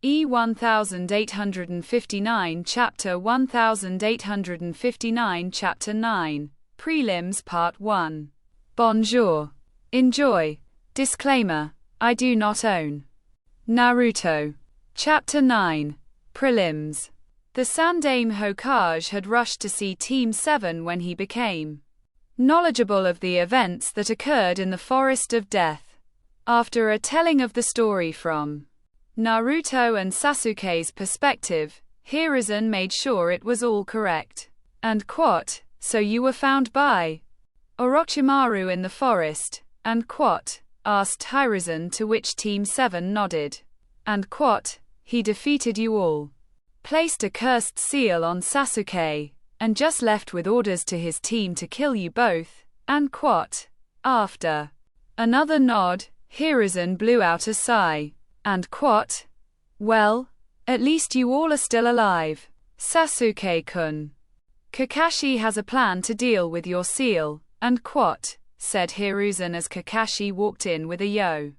E1859 Chapter 1859 Chapter 9 Prelims Part 1 Bonjour. Enjoy. Disclaimer. I do not own Naruto. Chapter 9 Prelims. The Sandaime Hokage had rushed to see Team 7 when he became knowledgeable of the events that occurred in the Forest of Death. After a telling of the story from Naruto and Sasuke's perspective, Hiruzen made sure it was all correct. And quote, so you were found by Orochimaru in the forest, and quote, asked Hiruzen, to which Team 7 nodded. And quote, he defeated you all, placed a cursed seal on Sasuke, and just left with orders to his team to kill you both, and quote. After another nod, Hiruzen blew out a sigh, and quote. Well, at least you all are still alive, Sasuke-kun. Kakashi has a plan to deal with your seal, and quote, said Hiruzen as Kakashi walked in with a yo.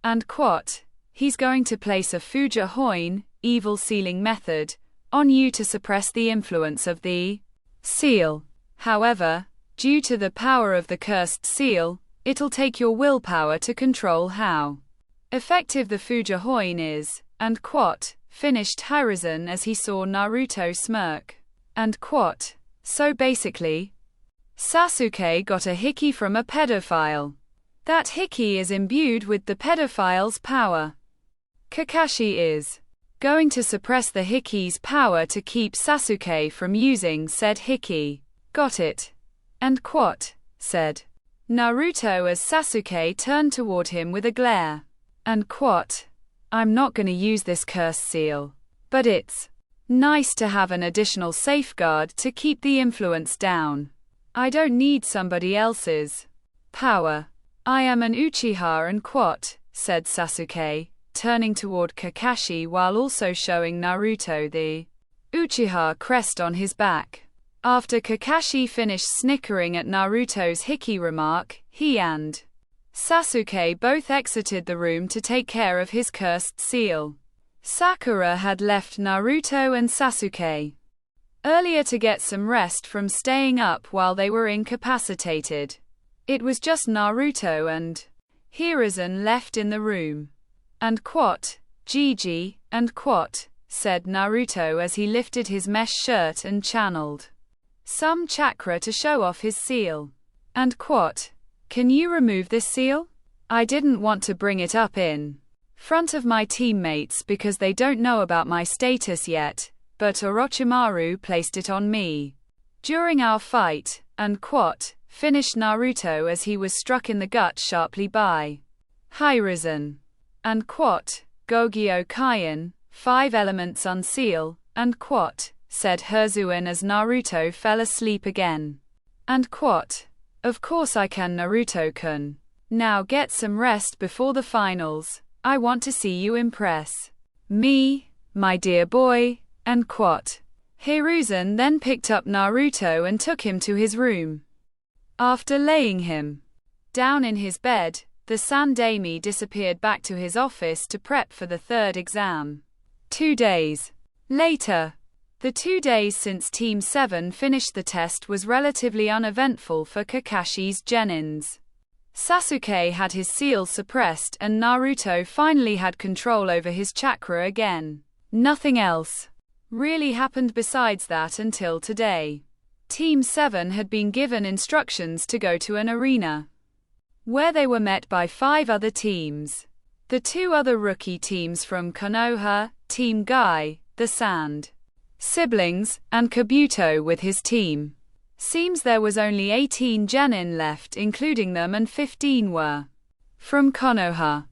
And quote, he's going to place a Fuja Hoin, evil sealing method, on you to suppress the influence of the seal. However, due to the power of the cursed seal, it'll take your willpower to control how effective the Fuja Hoin is, and quote, finished Hiruzen as he saw Naruto smirk. And quote, so basically, Sasuke got a hickey from a pedophile. That hickey is imbued with the pedophile's power. Kakashi is going to suppress the hickey's power to keep Sasuke from using said hickey. Got it. And quote, said Naruto as Sasuke turned toward him with a glare. And quote, I'm not gonna use this curse seal, but it's nice to have an additional safeguard to keep the influence down. I don't need somebody else's power. I am an Uchiha and quote, said Sasuke, turning toward Kakashi while also showing Naruto the Uchiha crest on his back. After Kakashi finished snickering at Naruto's hickey remark, he and Sasuke both exited the room to take care of his cursed seal. Sakura had left Naruto and Sasuke earlier to get some rest from staying up while they were incapacitated. It was just Naruto and Hiruzen left in the room. And quote, Gigi, and quote, said Naruto as he lifted his mesh shirt and channeled some chakra to show off his seal. And quote, can you remove this seal? I didn't want to bring it up in front of my teammates because they don't know about my status yet, but Orochimaru placed it on me during our fight, and quote, finished Naruto as he was struck in the gut sharply by Hiruzen. And quote, Gogyo Kaien, 5 elements unseal, and quote, said Hiruzen as Naruto fell asleep again. And quote, of course I can, Naruto-kun. Now get some rest before the finals. I want to see you impress me, my dear boy, and quote. Hiruzen then picked up Naruto and took him to his room. After laying him down in his bed, the Sandaime disappeared back to his office to prep for the 3rd exam. 2 days later. The 2 days since Team 7 finished the test was relatively uneventful for Kakashi's genins. Sasuke had his seal suppressed and Naruto finally had control over his chakra again. Nothing else really happened besides that until today. Team 7 had been given instructions to go to an arena, where they were met by 5 other teams. The 2 other rookie teams from Konoha, Team Guy, the Sand Siblings, and Kabuto with his team. Seems there was only 18 genin left, including them, and 15 were from Konoha.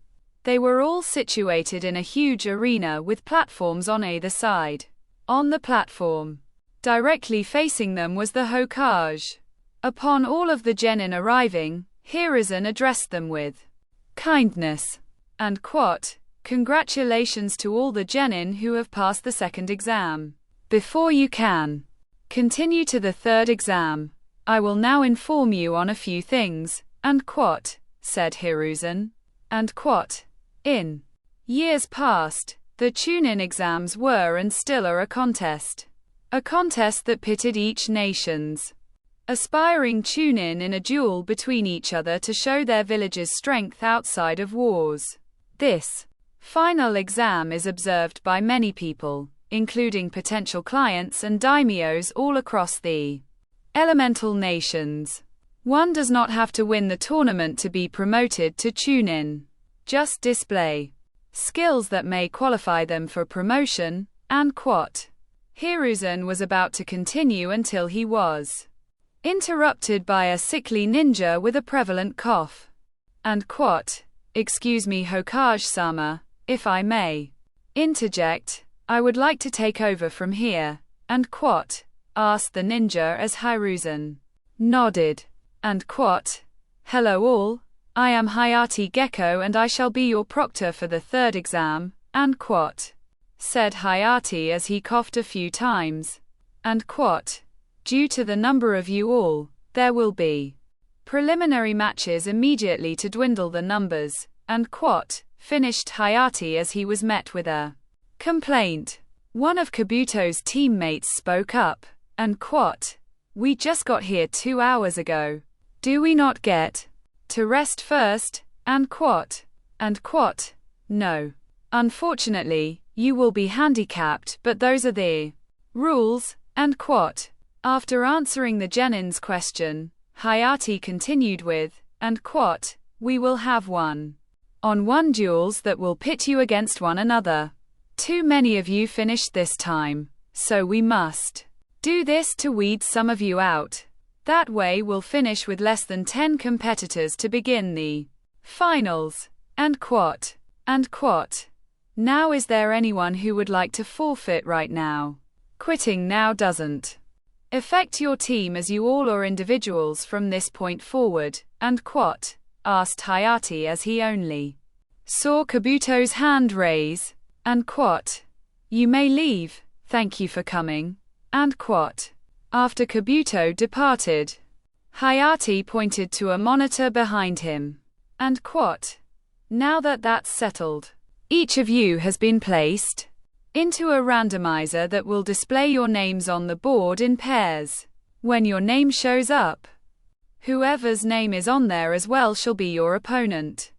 They were all situated in a huge arena with platforms on either side. On the platform, directly facing them, was the Hokage. Upon all of the genin arriving, Hiruzen addressed them with kindness and quote, congratulations to all the genin who have passed the 2nd exam. Before you can continue to the 3rd exam, I will now inform you on a few things, and quote, said Hiruzen. And quote, in years past, The Chunin exams were and still are a contest. A contest that pitted each nation's aspiring Chunin in a duel between each other to show their village's strength outside of wars. This final exam is observed by many people, including potential clients and daimyos all across the elemental nations. One does not have to win the tournament to be promoted to Chunin. Just display skills that may qualify them for promotion, and quote. Hiruzen was about to continue until he was interrupted by a sickly ninja with a prevalent cough. And quote. Excuse me, Hokage-sama, if I may interject, I would like to take over from here, and quote. Asked the ninja as Hiruzen nodded. And quote. Hello all, I am Hayate Gecko and I shall be your proctor for the third exam, and quote. Said Hayate as he coughed a few times. And quote. Due to the number of you all, there will be preliminary matches immediately to dwindle the numbers, and quote. Finished Hayate as he was met with a complaint. One of Kabuto's teammates spoke up, and quote. We just got here 2 hours ago. Do we not get to rest first, and quote. And quote. No. Unfortunately, you will be handicapped, but those are the rules, and quote. After answering the genin's question, Hayate continued with, and quote. We will have one-on-one duels that will pit you against one another. Too many of you finished this time, so we must do this to weed some of you out. That way we'll finish with less than 10 competitors to begin the finals, and quote. And quote. Now is there anyone who would like to forfeit right now? Quitting now doesn't affect your team as you all are individuals from this point forward, and quote. Asked Hayate as he only saw Kabuto's hand raise, and quote. You may leave, thank you for coming, and quote. After Kabuto departed, Hayate pointed to a monitor behind him, and quote. Now that that's settled, each of you has been placed into a randomizer that will display your names on the board in pairs. When your name shows up, whoever's name is on there as well shall be your opponent.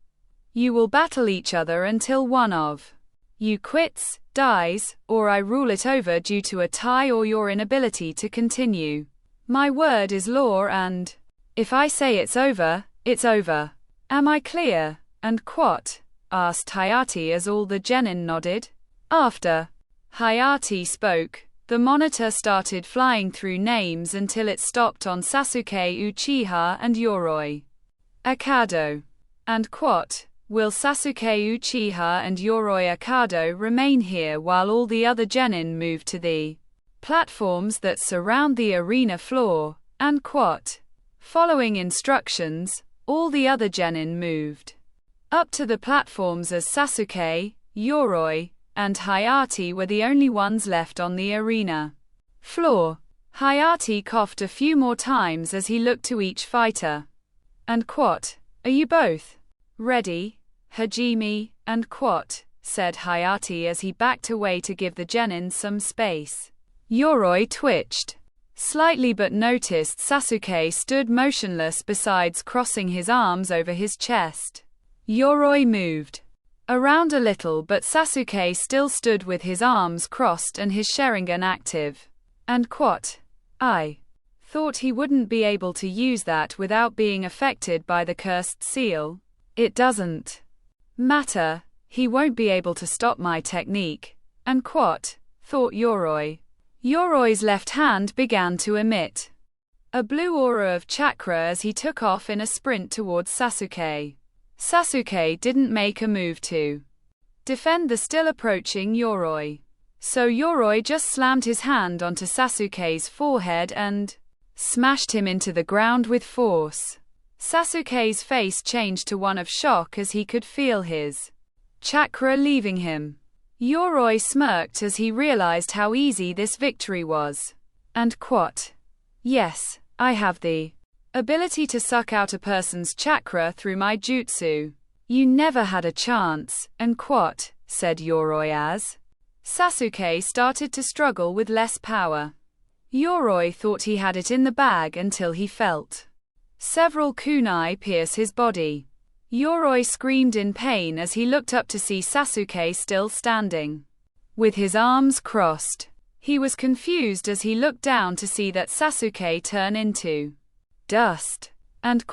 You will battle each other until one of you quits, dies, or I rule it over due to a tie or your inability to continue. My word is law, and if I say it's over, it's over. Am I clear? And quote. Asked Hayate as all the genin nodded. After Hayate spoke, the monitor started flying through names until it stopped on Sasuke Uchiha and Yoroi Akado. And quote. Will Sasuke Uchiha and Yoroi Akado remain here while all the other genin move to the platforms that surround the arena floor, and quote. Following instructions, all the other genin moved up to the platforms as Sasuke, Yoroi, and Hayate were the only ones left on the arena floor. Hayate coughed a few more times as he looked to each fighter. And quote. Are you both ready, Hajime? And quote. Said Hayate as he backed away to give the genin some space. Yoroi twitched slightly but noticed Sasuke stood motionless besides crossing his arms over his chest. Yoroi moved around a little but Sasuke still stood with his arms crossed and his Sharingan active. And quote. I thought he wouldn't be able to use that without being affected by the cursed seal. It doesn't matter, he won't be able to stop my technique. And quote. Thought Yoroi. Yoroi's left hand began to emit a blue aura of chakra as he took off in a sprint towards Sasuke. Sasuke didn't make a move to defend the still approaching Yoroi. So Yoroi just slammed his hand onto Sasuke's forehead and smashed him into the ground with force. Sasuke's face changed to one of shock as he could feel his chakra leaving him. Yoroi smirked as he realized how easy this victory was. And quote. Yes, I have the ability to suck out a person's chakra through my jutsu. You never had a chance, and quote. said Yoroi as Sasuke started to struggle with less power. Yoroi thought he had it in the bag until he felt several kunai pierce his body. Yoroi screamed in pain as he looked up to see Sasuke still standing, with his arms crossed. He was confused as he looked down to see that Sasuke turn into dust. And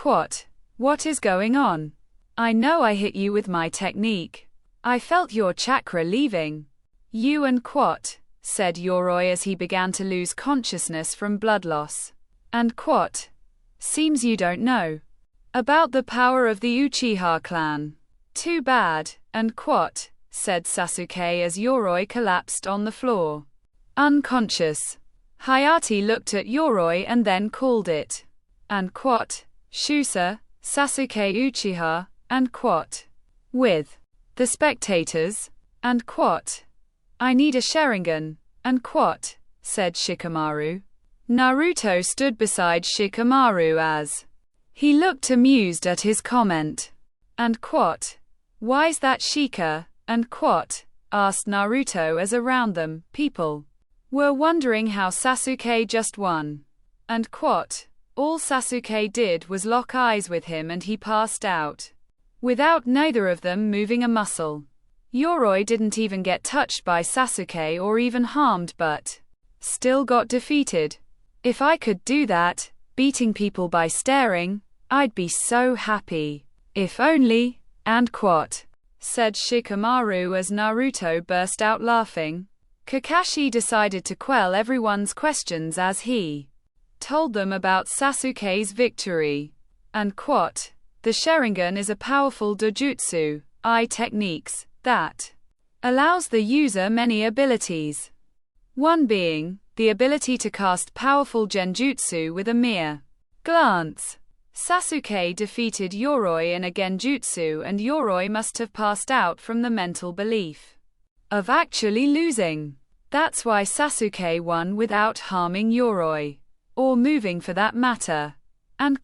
what is going on? I know I hit you with my technique. I felt your chakra leaving you and said Yoroi as he began to lose consciousness from blood loss. And seems you don't know about the power of the Uchiha clan. Too bad. And said Sasuke as Yoroi collapsed on the floor, unconscious. Hayate looked at Yoroi and then called it. And Shusa, Sasuke Uchiha, and with the spectators. And I need a Sharingan. And said Shikamaru. Naruto stood beside Shikamaru as he looked amused at his comment. And why's that Shika? And asked Naruto as around them, people were wondering how Sasuke just won. And all Sasuke did was lock eyes with him and he passed out, without neither of them moving a muscle. Yoroi didn't even get touched by Sasuke or even harmed but still got defeated. If I could do that, beating people by staring, I'd be so happy. If only. And said Shikamaru as Naruto burst out laughing. Kakashi decided to quell everyone's questions as he told them about Sasuke's victory. And the Sharingan is a powerful dojutsu, techniques, that allows the user many abilities. One being the ability to cast powerful genjutsu with a mere glance. Sasuke defeated Yoroi in a genjutsu and Yoroi must have passed out from the mental belief of actually losing. That's why Sasuke won without harming Yoroi. Or moving for that matter. And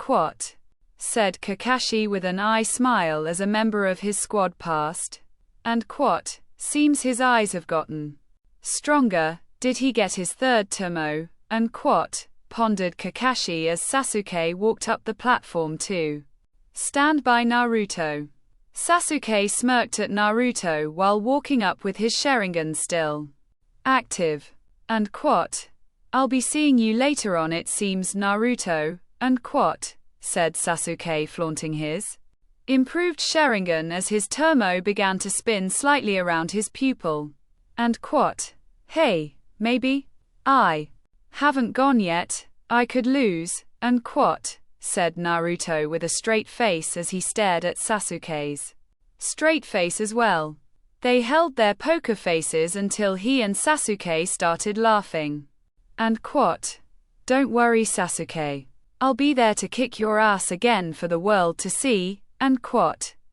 said Kakashi with an eye smile as a member of his squad passed. And seems his eyes have gotten stronger. Did he get his third tomo? And pondered Kakashi as Sasuke walked up the platform to stand by Naruto. Sasuke smirked at Naruto while walking up with his Sharingan still active. And I'll be seeing you later on it seems Naruto. And said Sasuke flaunting his improved Sharingan as his tomo began to spin slightly around his pupil. And hey, maybe I haven't gone yet, I could lose. And said Naruto with a straight face as he stared at Sasuke's straight face as well. They held their poker faces until he and Sasuke started laughing. And don't worry Sasuke. I'll be there to kick your ass again for the world to see. And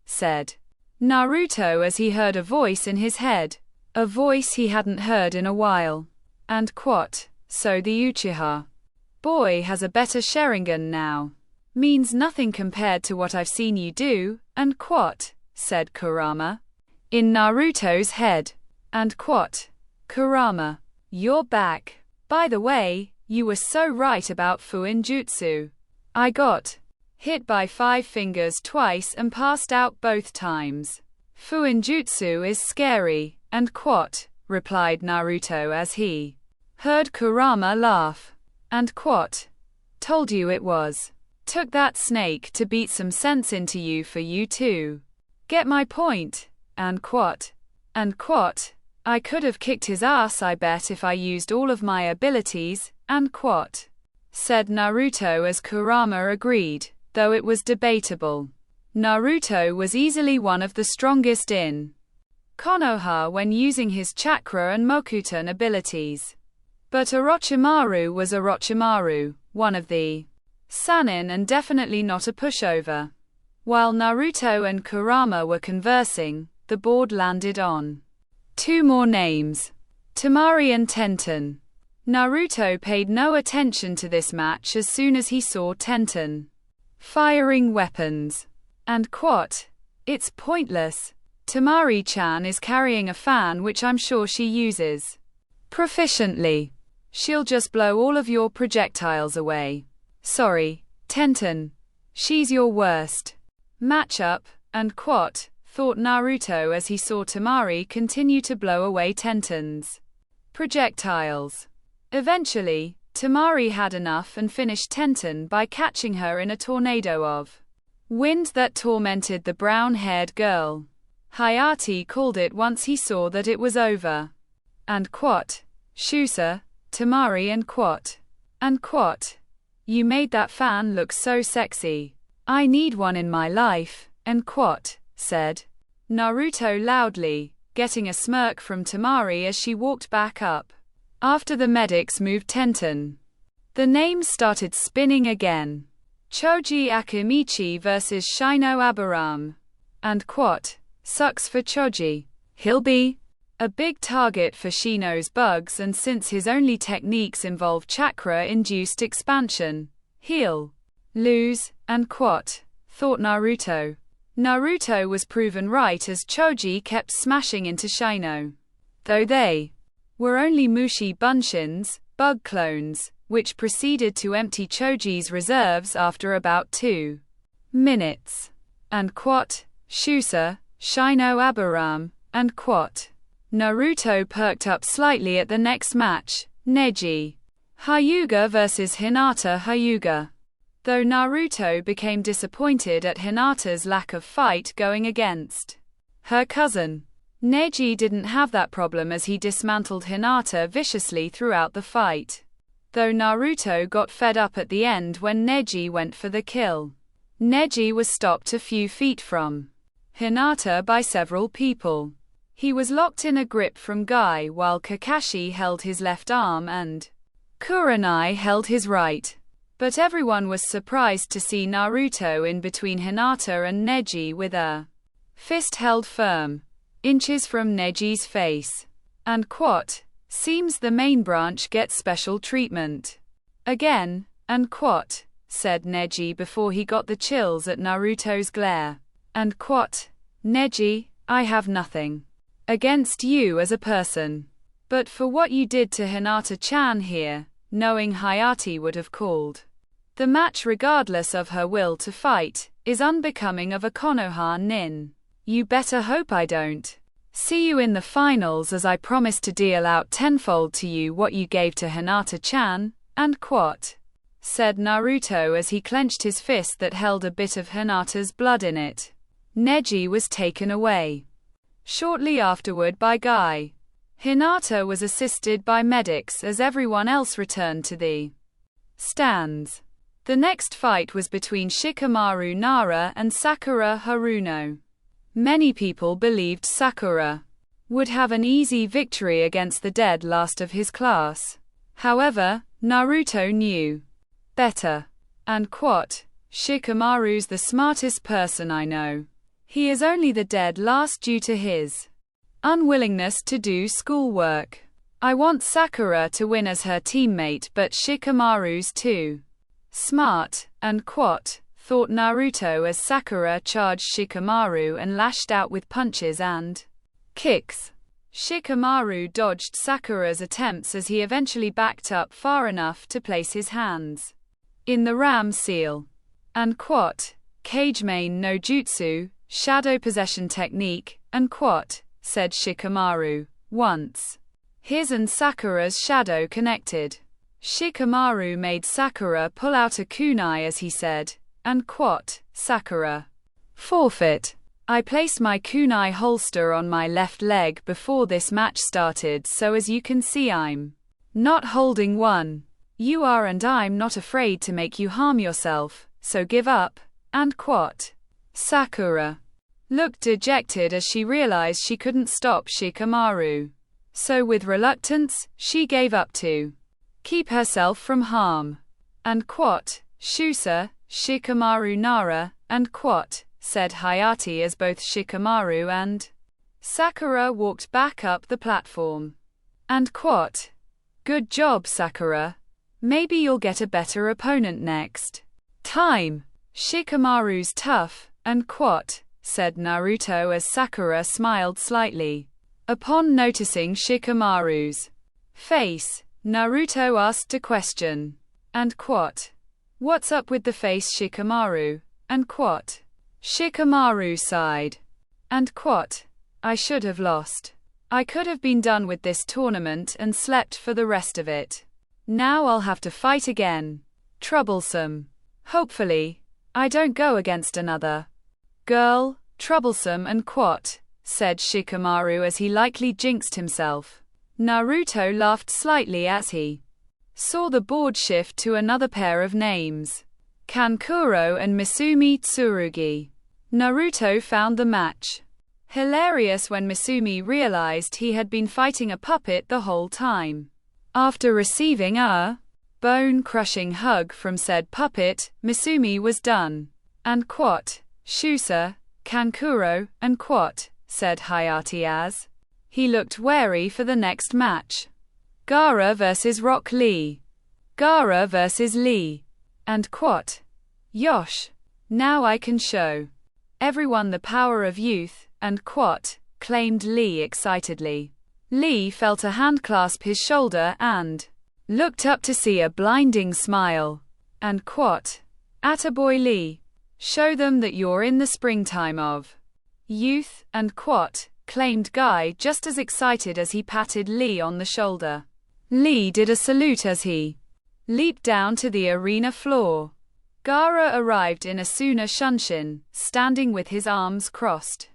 said Naruto as he heard a voice in his head. A voice he hadn't heard in a while. And so the Uchiha boy has a better Sharingan now. Means nothing compared to what I've seen you do. And said Kurama in Naruto's head. And Kurama, you're back. By the way, you were so right about Fuin Jutsu. I got hit by 5 fingers twice and passed out both times. Fuin Jutsu is scary. And replied Naruto as he heard Kurama laugh. And told you it was. Took that snake to beat some sense into you for you too. Get my point? And I could have kicked his ass I bet if I used all of my abilities. And said Naruto as Kurama agreed, though it was debatable. Naruto was easily one of the strongest in Konoha when using his chakra and Mokuton abilities. But Orochimaru was Orochimaru, one of the Sannin and definitely not a pushover. While Naruto and Kurama were conversing, the board landed on 2 more names, Temari and Tenten. Naruto paid no attention to this match as soon as he saw Tenten firing weapons. And it's pointless. Tamari-chan is carrying a fan which I'm sure she uses proficiently. She'll just blow all of your projectiles away. Sorry, Tenten. She's your worst matchup, and quat, thought Naruto as he saw Tamari continue to blow away Tenten's projectiles. Eventually, Tamari had enough and finished Tenten by catching her in a tornado of wind that tormented the brown-haired girl. Hayate called it once he saw that it was over. And quat, Shusa, Tamari and quat. You made that fan look so sexy. I need one in my life, and quat, said Naruto loudly, getting a smirk from Tamari as she walked back up. After the medics moved Tenten, the names started spinning again. Choji Akimichi versus Shino Abaram. And quat, sucks for Choji. He'll be a big target for Shino's bugs, and since his only techniques involve chakra-induced expansion, he'll lose, and quat, thought Naruto. Naruto was proven right as Choji kept smashing into Shino. Though they were only Mushi Bunshins, bug clones, which proceeded to empty Choji's reserves after about 2 minutes. And quat, Shusa, Shino Abaram, and quat. Naruto perked up slightly at the next match, Neji Hyuga versus Hinata Hyuga. Though Naruto became disappointed at Hinata's lack of fight going against her cousin, Neji didn't have that problem as he dismantled Hinata viciously throughout the fight. Though Naruto got fed up at the end when Neji went for the kill. Neji was stopped a few feet from Hinata by several people. He was locked in a grip from Guy while Kakashi held his left arm and Kurenai held his right. But everyone was surprised to see Naruto in between Hinata and Neji with a fist held firm, inches from Neji's face. And quat, seems the main branch gets special treatment. Again, and quat, said Neji before he got the chills at Naruto's glare. And quat, Neji, I have nothing against you as a person. But for what you did to Hinata-chan here, knowing Hayate would have called the match regardless of her will to fight, is unbecoming of a Konoha nin. You better hope I don't see you in the finals, as I promise to deal out tenfold to you what you gave to Hinata-chan, and quat, said Naruto as he clenched his fist that held a bit of Hinata's blood in it. Neji was taken away shortly afterward by Guy. Hinata was assisted by medics as everyone else returned to the stands. The next fight was between Shikamaru Nara and Sakura Haruno. Many people believed Sakura would have an easy victory against the dead last of his class. However, Naruto knew better. And quat, Shikamaru's the smartest person I know. He is only the dead last due to his unwillingness to do schoolwork. I want Sakura to win as her teammate, but Shikamaru's too smart, and quat, thought Naruto as Sakura charged Shikamaru and lashed out with punches and kicks. Shikamaru dodged Sakura's attempts as he eventually backed up far enough to place his hands in the ram seal. And quat, Kage main no jutsu, shadow possession technique, and quat, said Shikamaru, once his and Sakura's shadow connected. Shikamaru made Sakura pull out a kunai as he said, and quat, Sakura, forfeit. I placed my kunai holster on my left leg before this match started, so as you can see I'm not holding one. You are, and I'm not afraid to make you harm yourself, so give up, and quat. Sakura looked dejected as she realized she couldn't stop Shikamaru. So with reluctance, she gave up to keep herself from harm. And quat, Shusa, Shikamaru Nara, and quat, said Hayate as both Shikamaru and Sakura walked back up the platform. And quat, good job, Sakura. Maybe you'll get a better opponent next time. Shikamaru's tough, and quat, said Naruto as Sakura smiled slightly. Upon noticing Shikamaru's face, Naruto asked a question. And quote, "What's up with the face, Shikamaru?" And quote, Shikamaru sighed. And quote, "I should have lost. I could have been done with this tournament and slept for the rest of it. Now I'll have to fight again. Troublesome. Hopefully, I don't go against another girl, troublesome and quote," said Shikamaru as he likely jinxed himself. Naruto laughed slightly as he saw the board shift to another pair of names. Kankuro and Misumi Tsurugi. Naruto found the match hilarious when Misumi realized he had been fighting a puppet the whole time. After receiving a bone-crushing hug from said puppet, Misumi was done. And quote, "Shusa, Kankuro, and quote," said Hayate as he looked wary for the next match. Gaara vs. Rock Lee. Gaara vs. Lee. And quote, "Yosh. Now I can show everyone the power of youth," and quote, claimed Lee excitedly. Lee felt a hand clasp his shoulder and looked up to see a blinding smile. And quote, "Attaboy Lee. Show them that you're in the springtime of youth," and quote, claimed Guy just as excited as he patted Lee on the shoulder. Lee did a salute as he leaped down to the arena floor. Gaara arrived in Asuna Shunshin, standing with his arms crossed,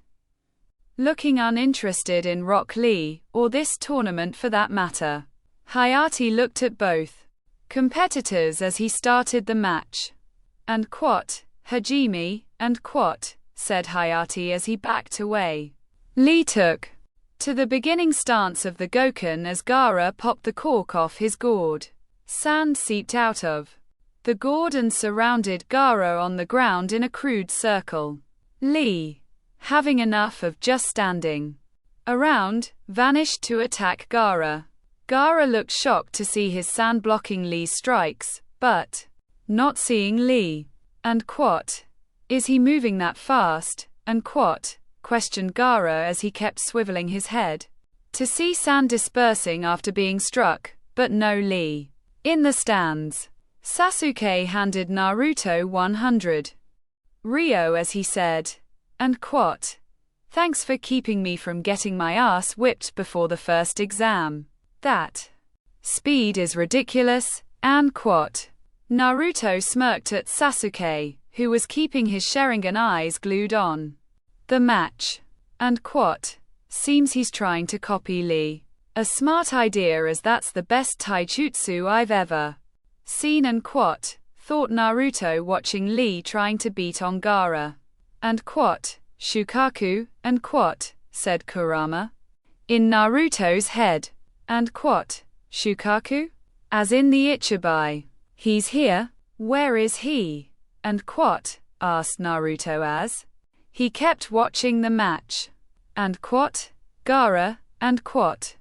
looking uninterested in Rock Lee, or this tournament for that matter. Hayate looked at both competitors as he started the match. And quote, "Hajime," and quote, said Hayate as he backed away. Lee took to the beginning stance of the Goken as Gaara popped the cork off his gourd. Sand seeped out of the gourd and surrounded Gaara on the ground in a crude circle. Lee, having enough of just standing around, vanished to attack Gaara. Gaara looked shocked to see his sand blocking Lee's strikes, but not seeing Lee. And quote, "Is he moving that fast?" and quote, questioned Gaara as he kept swiveling his head to see sand dispersing after being struck, but no Lee. In the stands, Sasuke handed Naruto 100 Ryo as he said, and quote, "Thanks for keeping me from getting my ass whipped before the first exam. That speed is ridiculous," and quote. Naruto smirked at Sasuke, who was keeping his Sharingan eyes glued on the match. And quote, "Seems he's trying to copy Lee. A smart idea as that's the best taijutsu I've ever seen," and quote, thought Naruto watching Lee trying to beat on Gaara. And quote, "Shukaku," and quote, said Kurama in Naruto's head. And quote, "Shukaku? As in the Ichibai. He's here? Where is he?" And quote, asked Naruto as he kept watching the match. And quote, "Gaara," and quote,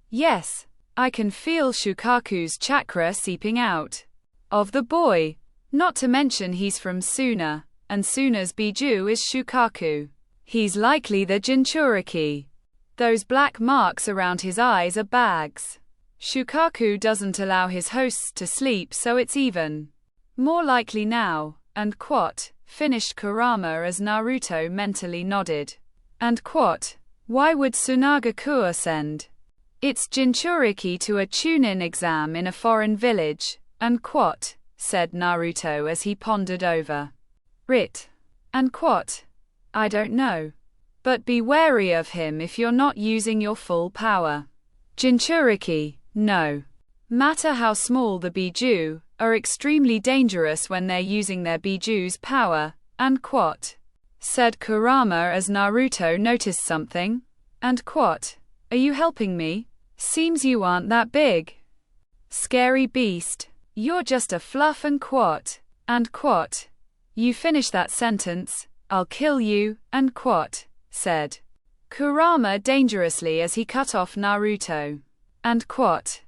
"Yes, I can feel Shukaku's chakra seeping out of the boy. Not to mention he's from Suna, and Suna's Biju is Shukaku. He's likely the Jinchuriki. Those black marks around his eyes are bags. Shukaku doesn't allow his hosts to sleep, so it's even more likely now." And quote, finished Kurama as Naruto mentally nodded. And quote, "Why would Tsunagakuwa send its Jinchuriki to a Chunin exam in a foreign village?" And quote, said Naruto as he pondered over it. And quote, "I don't know. But be wary of him if you're not using your full power. Jinchuriki, no matter how small the Biju, are extremely dangerous when they're using their Biju's power," and quote, said Kurama as Naruto noticed something. And quote, "Are you helping me? Seems you aren't that big. Scary beast. You're just a fluff," and quote, "You finish that sentence, I'll kill you," and quote, said Kurama dangerously as he cut off Naruto. And quote,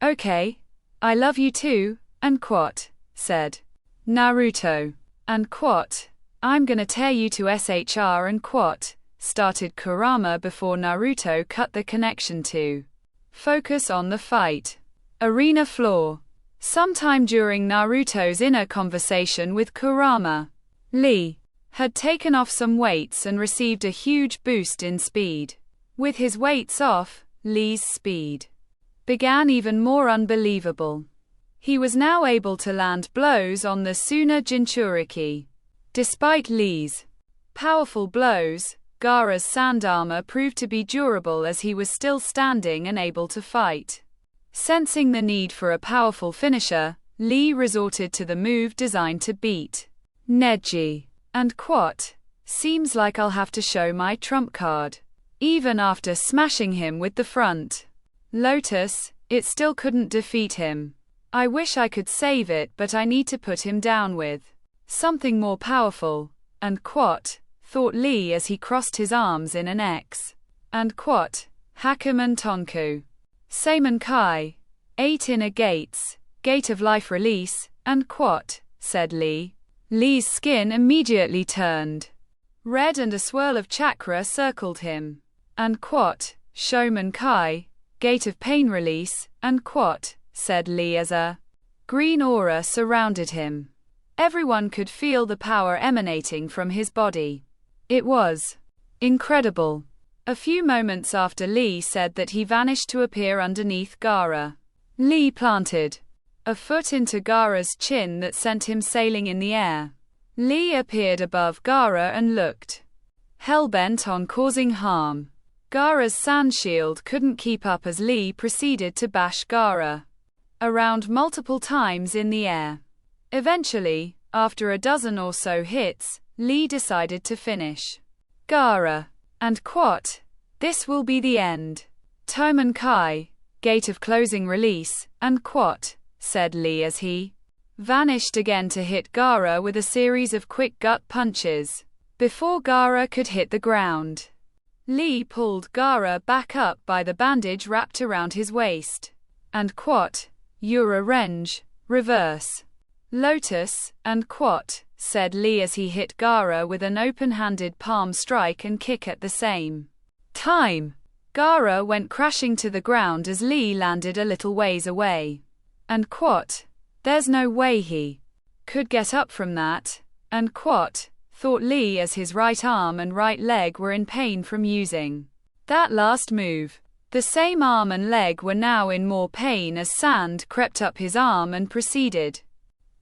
"Okay, I love you too," and quote, said Naruto. And quote, I'm gonna tear you to SHR and quat, started Kurama before Naruto cut the connection to focus on the fight. Arena floor. Sometime during Naruto's inner conversation with Kurama, Lee had taken off some weights and received a huge boost in speed. With his weights off, Lee's speed began even more unbelievable. He was now able to land blows on the Suna Jinchuriki. Despite Lee's powerful blows, Gaara's sand armor proved to be durable as he was still standing and able to fight. Sensing the need for a powerful finisher, Lee resorted to the move designed to beat Neji and quat. Seems like I'll have to show my trump card. Even after smashing him with the front Lotus, it still couldn't defeat him. I wish I could save it, but I need to put him down with something more powerful. And quat, thought Lee as he crossed his arms in an X. And quat, Hakumen Tonku. Seiman Kai. 8 inner gates, gate of life release, and quat, said Lee. Lee's skin immediately turned red and a swirl of chakra circled him. And quat, Shoman Kai, gate of pain release, and quat, said Lee as a green aura surrounded him. Everyone could feel the power emanating from his body. It was incredible. A few moments after Lee said that he vanished to appear underneath Gaara. Lee planted a foot into Gaara's chin that sent him sailing in the air. Lee appeared above Gaara and looked hell-bent on causing harm. Gaara's sand shield couldn't keep up as Lee proceeded to bash Gaara around multiple times in the air. Eventually, after a dozen or so hits, Lee decided to finish Gaara. And quat, this will be the end. Toman Kai, gate of closing release, and quat, said Lee as he vanished again to hit Gaara with a series of quick gut punches. Before Gaara could hit the ground, Lee pulled Gaara back up by the bandage wrapped around his waist. And quat, Yura Renge, reverse Lotus, and quat, said Lee as he hit Gaara with an open-handed palm strike and kick at the same time. Gaara went crashing to the ground as Lee landed a little ways away. And quat, there's no way he could get up from that. And quat, thought Lee as his right arm and right leg were in pain from using that last move. The same arm and leg were now in more pain as sand crept up his arm and proceeded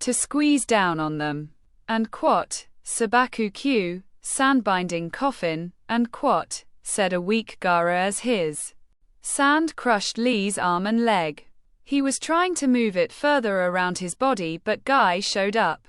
to squeeze down on them. And quat, Sabaku Q, sand-binding coffin, and quat, said a weak Gaara as his sand crushed Lee's arm and leg. He was trying to move it further around his body, but Guy showed up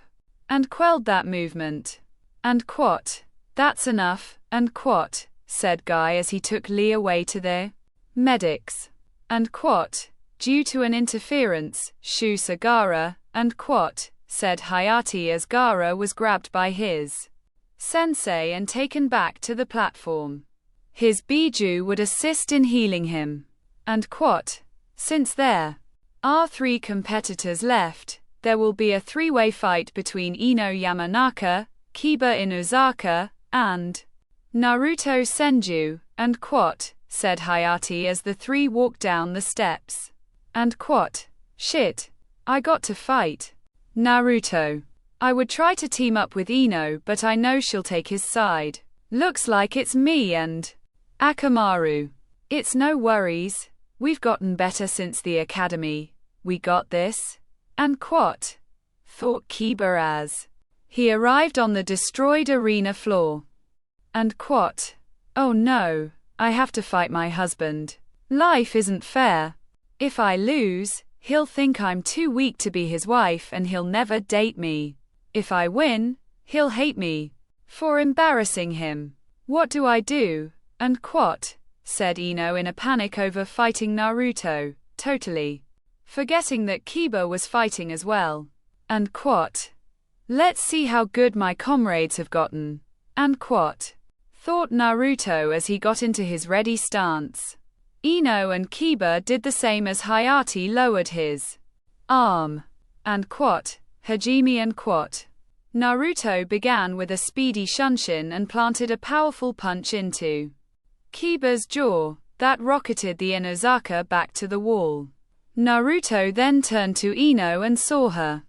and quelled that movement. And quat, that's enough, and quat, said Guy as he took Lee away to the medics. And quat, due to an interference, Shusa Gaara, and quat, said Hayate as Gaara was grabbed by his sensei and taken back to the platform. His Biju would assist in healing him. And quat, since there are 3 competitors left, there will be a 3-way fight between Ino Yamanaka, Kiba Inuzaka, and Naruto Senju, and quat, said Hayate as the 3 walked down the steps. And quat, shit, I got to fight Naruto. I would try to team up with Ino, but I know she'll take his side. Looks like it's me and Akamaru. It's no worries. We've gotten better since the academy. We got this. And quat, thought Kiba as he arrived on the destroyed arena floor. And quat, oh no, I have to fight my husband. Life isn't fair. If I lose, he'll think I'm too weak to be his wife and he'll never date me. If I win, he'll hate me for embarrassing him. What do I do? And quat, said Ino in a panic over fighting Naruto, totally forgetting that Kiba was fighting as well. And quat, let's see how good my comrades have gotten. And quat, thought Naruto as he got into his ready stance. Ino and Kiba did the same as Hayate lowered his arm. And quat, Hajime and quat, Naruto began with a speedy shunshin and planted a powerful punch into Kiba's jaw that rocketed the Inozaka back to the wall. Naruto then turned to Ino and saw her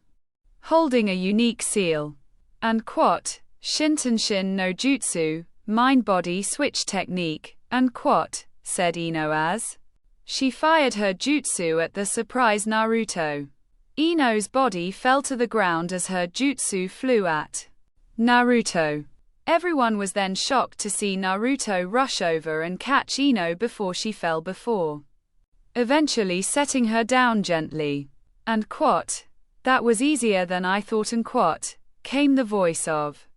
holding a unique seal and quote, Shintenshin no Jutsu, mind-body switch technique, and quote, said Ino as she fired her jutsu at the surprised Naruto. Ino's body fell to the ground as her jutsu flew at Naruto. Everyone was then shocked to see Naruto rush over and catch Ino before she fell eventually setting her down gently. And quote, that was easier than I thought and quote, came the voice of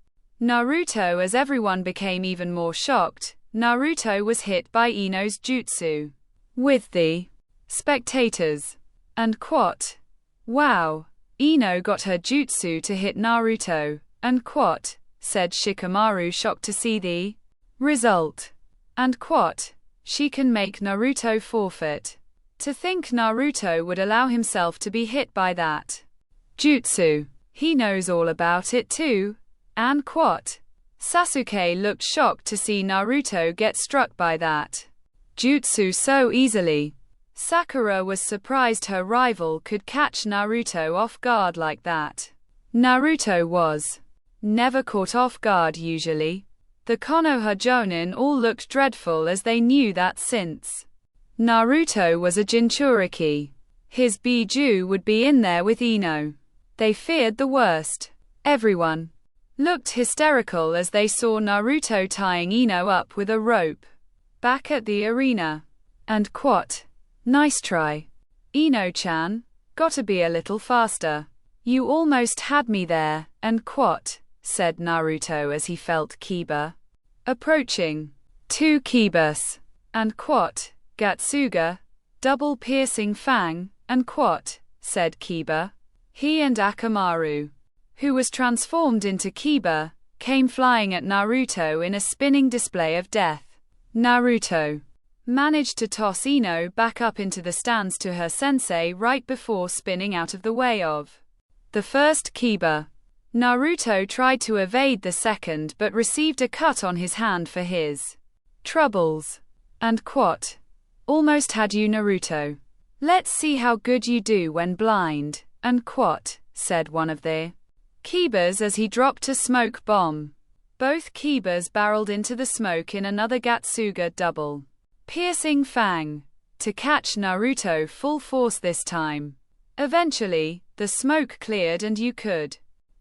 Naruto as everyone became even more shocked. Naruto was hit by Ino's jutsu. With the spectators. And quote, wow, Ino got her jutsu to hit Naruto, and quote, said Shikamaru shocked to see the result. And quote, she can make Naruto forfeit. To think Naruto would allow himself to be hit by that jutsu. He knows all about it too. And quote, Sasuke looked shocked to see Naruto get struck by that jutsu so easily. Sakura was surprised her rival could catch Naruto off guard like that. Naruto was never caught off guard usually. The Konoha Jonin all looked dreadful as they knew that since Naruto was a Jinchuriki, his Biju would be in there with Ino. They feared the worst. Everyone looked hysterical as they saw Naruto tying Ino up with a rope back at the arena. And quote, nice try, Ino-chan, gotta be a little faster. You almost had me there, and quote, said Naruto as he felt Kiba approaching. Two Kibas, and quote, Gatsuga, double piercing fang, and quote, said Kiba. He and Akamaru, who was transformed into Kiba, came flying at Naruto in a spinning display of death. Naruto managed to toss Ino back up into the stands to her sensei right before spinning out of the way of the first Kiba. Naruto tried to evade the second but received a cut on his hand for his troubles. And quote, almost had you Naruto. Let's see how good you do when blind, and quote, said one of the Kibas as he dropped a smoke bomb. Both Kibas barreled into the smoke in another Gatsuga double piercing fang to catch Naruto full force this time. Eventually, the smoke cleared and you could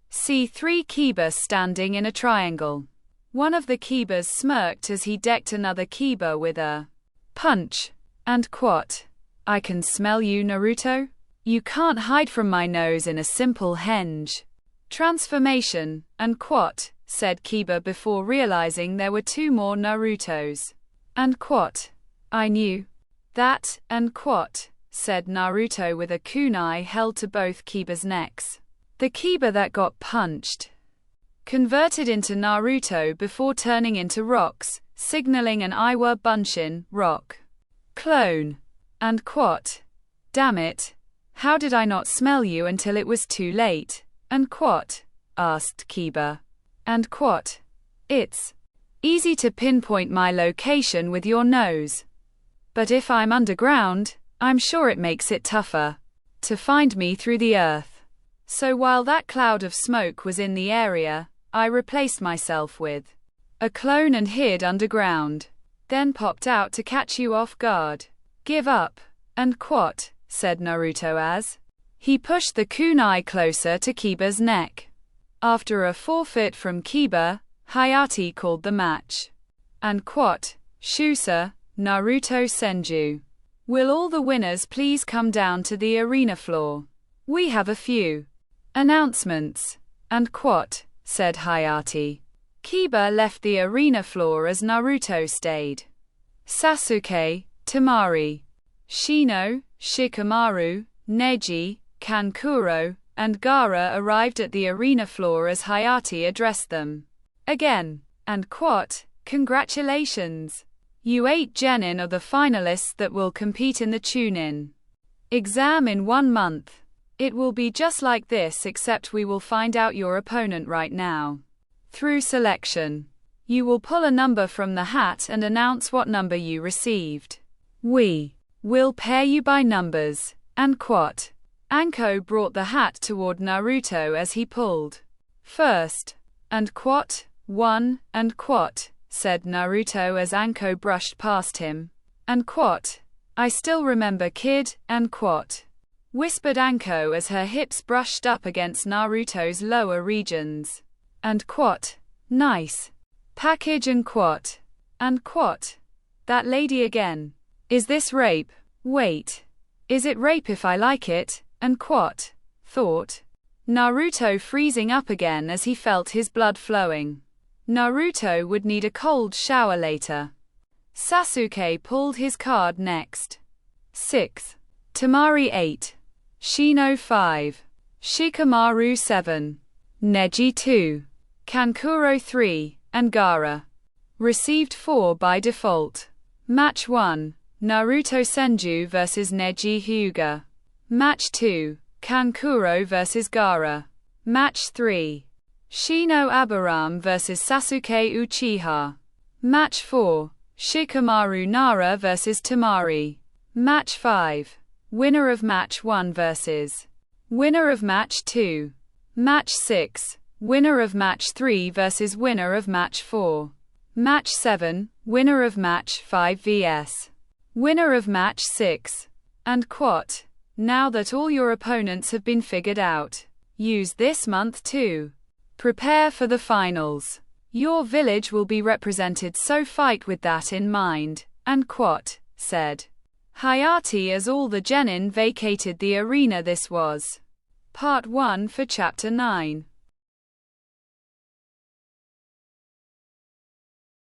see three Kibas standing in a triangle. One of the Kibas smirked as he decked another Kiba with a punch. And quote, I can smell you, Naruto? You can't hide from my nose in a simple henge transformation, and quote, said Kiba before realizing there were two more Narutos. And quote, I knew that, and quote, said Naruto with a kunai held to both Kiba's necks. The Kiba that got punched converted into Naruto before turning into rocks, signaling an Iwa Bunshin rock clone. And quote, damn it, how did I not smell you until it was too late? And quote, asked Kiba. And quote, it's easy to pinpoint my location with your nose. But if I'm underground, I'm sure it makes it tougher to find me through the earth. So while that cloud of smoke was in the area, I replaced myself with a clone and hid underground. Then popped out to catch you off guard. Give up, and quote, said Naruto as he pushed the kunai closer to Kiba's neck. After a forfeit from Kiba, Hayate called the match. And quote, Shusa, Naruto Senju. Will all the winners please come down to the arena floor? We have a few announcements. And quote, said Hayate. Kiba left the arena floor as Naruto stayed. Sasuke, Temari, Shino, Shikamaru, Neji, Kankuro, and Gaara arrived at the arena floor as Hayate addressed them. Again. And quote, congratulations. You 8 genin are the finalists that will compete in the tune-in exam in 1 month. It will be just like this, except we will find out your opponent right now. Through selection. You will pull a number from the hat and announce what number you received. We will pair you by numbers. And quote. Anko brought the hat toward Naruto as he pulled. First. And quote. 1, and quote, said Naruto as Anko brushed past him. And quote. I still remember, kid, and quote. Whispered Anko as her hips brushed up against Naruto's lower regions. And quote. Nice. Package and quote. And quote. That lady again. Is this rape? Wait. Is it rape if I like it? And quote. Thought. Naruto freezing up again as he felt his blood flowing. Naruto would need a cold shower later. Sasuke pulled his card next. 6. Temari 8. Shino 5. Shikamaru 7. Neji 2. Kankuro 3, and Gaara. Received 4 by default. Match 1. Naruto Senju vs Neji Hyuga. Match 2. Kankuro vs Gaara. Match 3. Shino Abiram vs Sasuke Uchiha. Match 4. Shikamaru Nara vs Temari. Match 5. Winner of Match 1 vs. Winner of Match 2. Match 6. Winner of Match 3 vs winner of Match 4. Match 7. Winner of Match 5 vs. Winner of Match 6. And quote. Now that all your opponents have been figured out, use this month to prepare for the finals. Your village will be represented, so fight with that in mind, and quote, said Hayate as all the genin vacated the arena. This was Part 1 for Chapter 9.